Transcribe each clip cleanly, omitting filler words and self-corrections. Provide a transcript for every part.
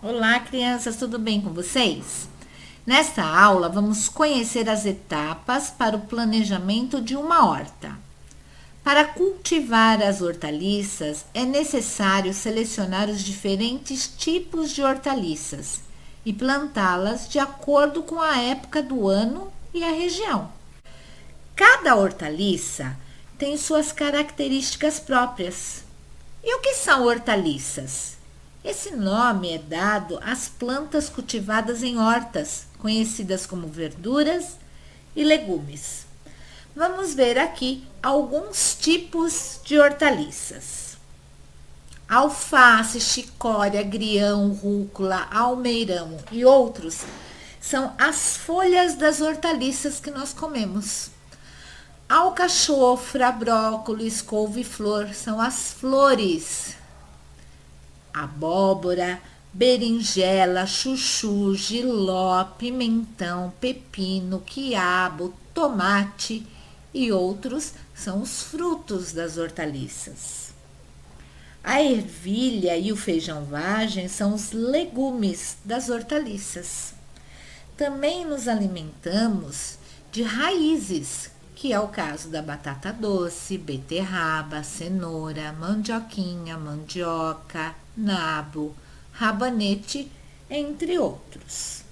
Olá, crianças, tudo bem com vocês? Nesta aula, vamos conhecer as etapas para o planejamento de uma horta. Para cultivar as hortaliças, é necessário selecionar os diferentes tipos de hortaliças e plantá-las de acordo com a época do ano e a região. Cada hortaliça tem suas características próprias. E o que são hortaliças? Esse nome é dado às plantas cultivadas em hortas, conhecidas como verduras e legumes. Vamos ver aqui alguns tipos de hortaliças. Alface, chicória, agrião, rúcula, almeirão e outros são as folhas das hortaliças que nós comemos. Alcachofra, brócolis, couve-flor são as flores. Abóbora, berinjela, chuchu, jiló, pimentão, pepino, quiabo, tomate e outros são os frutos das hortaliças. A ervilha e o feijão vagem são os legumes das hortaliças. Também nos alimentamos de raízes, que é o caso da batata doce, beterraba, cenoura, mandioquinha, mandioca, nabo, rabanete, entre outros.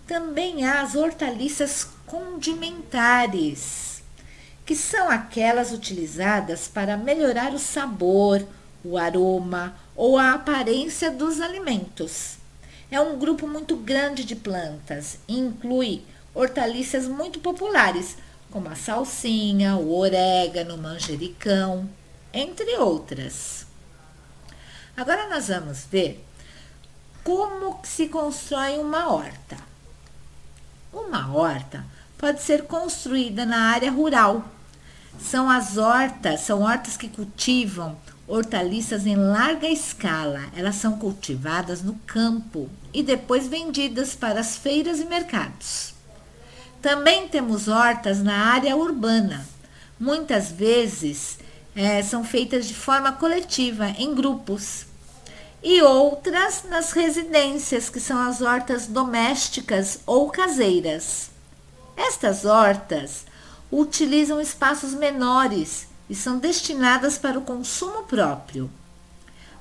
Também há as hortaliças condimentares, que são aquelas utilizadas para melhorar o sabor, o aroma ou a aparência dos alimentos. É um grupo muito grande de plantas e inclui hortaliças muito populares, como a salsinha, o orégano, o manjericão, entre outras. Agora nós vamos ver como se constrói uma horta. Uma horta pode ser construída na área rural. São hortas que cultivam hortaliças em larga escala. Elas são cultivadas no campo e depois vendidas para as feiras e mercados. Também temos hortas na área urbana. Muitas vezes são feitas de forma coletiva, em grupos. E outras nas residências, que são as hortas domésticas ou caseiras. Estas hortas utilizam espaços menores e são destinadas para o consumo próprio.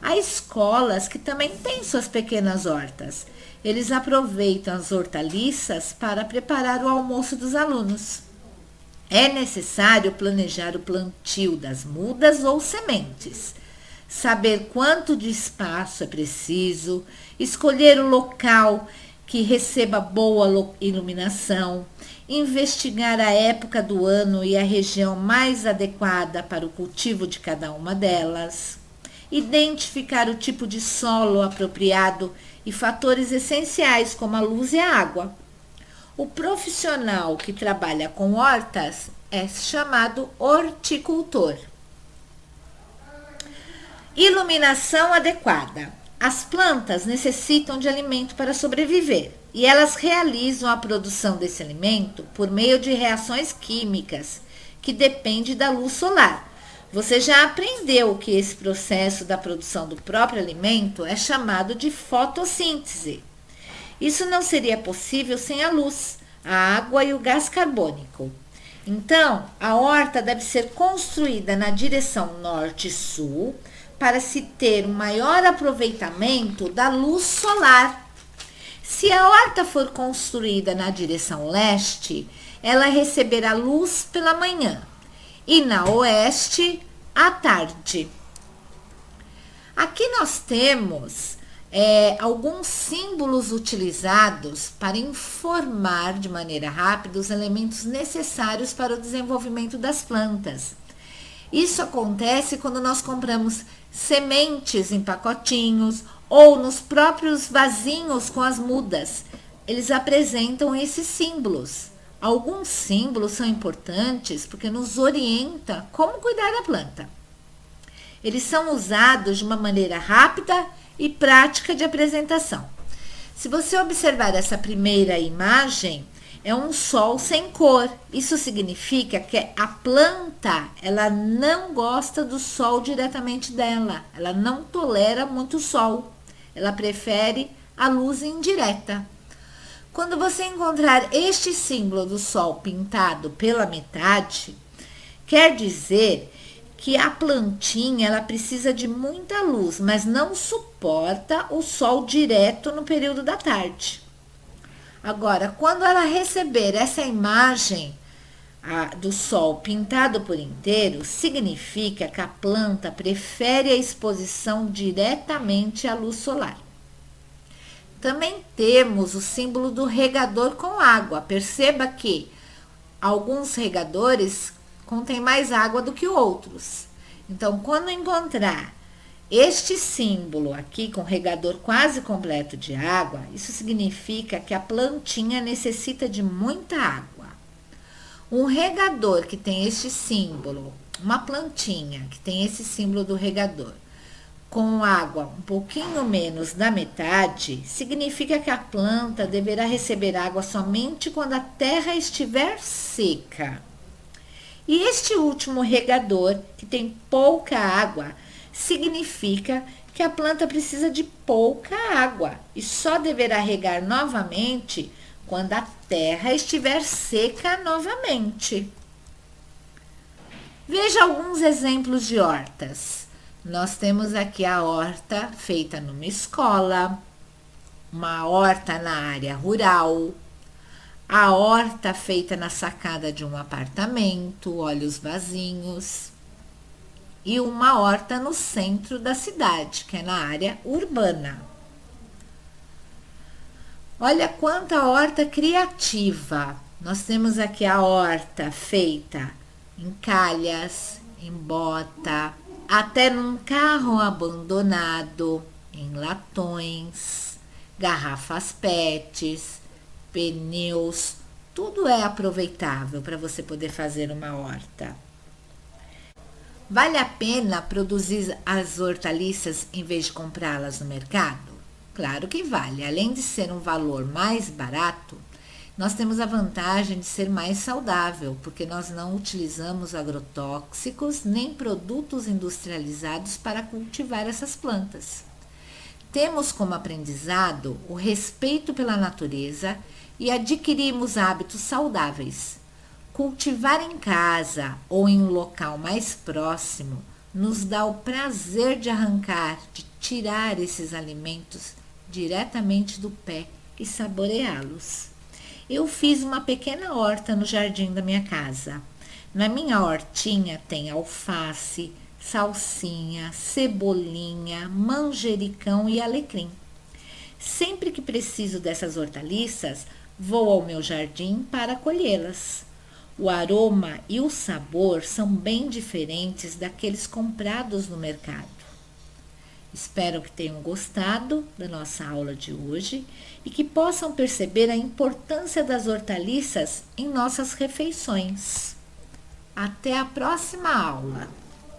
Há escolas que também têm suas pequenas hortas. Eles aproveitam as hortaliças para preparar o almoço dos alunos. É necessário planejar o plantio das mudas ou sementes, saber quanto de espaço é preciso, escolher o local que receba boa iluminação, investigar a época do ano e a região mais adequada para o cultivo de cada uma delas, identificar o tipo de solo apropriado e fatores essenciais como a luz e a água. O profissional que trabalha com hortas é chamado horticultor. Iluminação adequada. As plantas necessitam de alimento para sobreviver e elas realizam a produção desse alimento por meio de reações químicas que dependem da luz solar. Você já aprendeu que esse processo da produção do próprio alimento é chamado de fotossíntese. Isso não seria possível sem a luz, a água e o gás carbônico. Então, a horta deve ser construída na direção norte-sul para se ter um maior aproveitamento da luz solar. Se a horta for construída na direção leste, ela receberá luz pela manhã e na oeste à tarde. Aqui nós temos alguns símbolos utilizados para informar de maneira rápida os elementos necessários para o desenvolvimento das plantas. Isso acontece quando nós compramos sementes em pacotinhos ou nos próprios vasinhos com as mudas. Eles apresentam esses símbolos. Alguns símbolos são importantes porque nos orienta como cuidar da planta. Eles são usados de uma maneira rápida e prática de apresentação. Se você observar essa primeira imagem, é um sol sem cor. Isso significa que a planta, ela não gosta do sol diretamente dela. Ela não tolera muito sol. ela prefere a luz indireta. Quando você encontrar este símbolo do sol pintado pela metade, quer dizer que a plantinha ela precisa de muita luz, mas não suporta o sol direto no período da tarde. Agora, quando ela receber essa imagem do sol pintado por inteiro, significa que a planta prefere a exposição diretamente à luz solar. Também temos o símbolo do regador com água. Perceba que alguns regadores contêm mais água do que outros. Então, quando encontrar este símbolo aqui com regador quase completo de água, isso significa que a plantinha necessita de muita água. Um regador que tem este símbolo, uma plantinha que tem esse símbolo do regador, com água um pouquinho menos da metade, significa que a planta deverá receber água somente quando a terra estiver seca. E este último regador, que tem pouca água, significa que a planta precisa de pouca água e só deverá regar novamente quando a terra estiver seca novamente. Veja alguns exemplos de hortas. Nós temos aqui a horta feita numa escola, uma horta na área rural, a horta feita na sacada de um apartamento, olha os vasinhos, e uma horta no centro da cidade, que é na área urbana. Olha quanta horta criativa. Nós temos aqui a horta feita em calhas, em bota, até num carro abandonado, em latões, garrafas PETs, pneus, tudo é aproveitável para você poder fazer uma horta. Vale a pena produzir as hortaliças em vez de comprá-las no mercado? Claro que vale. Além de ser um valor mais barato, nós temos a vantagem de ser mais saudável, porque nós não utilizamos agrotóxicos nem produtos industrializados para cultivar essas plantas. Temos como aprendizado o respeito pela natureza e adquirimos hábitos saudáveis. Cultivar em casa ou em um local mais próximo nos dá o prazer de arrancar, de tirar esses alimentos diretamente do pé e saboreá-los. Eu fiz uma pequena horta no jardim da minha casa. Na minha hortinha tem alface, salsinha, cebolinha, manjericão e alecrim. Sempre que preciso dessas hortaliças, vou ao meu jardim para colhê-las. O aroma e o sabor são bem diferentes daqueles comprados no mercado. Espero que tenham gostado da nossa aula de hoje e que possam perceber a importância das hortaliças em nossas refeições. Até a próxima aula!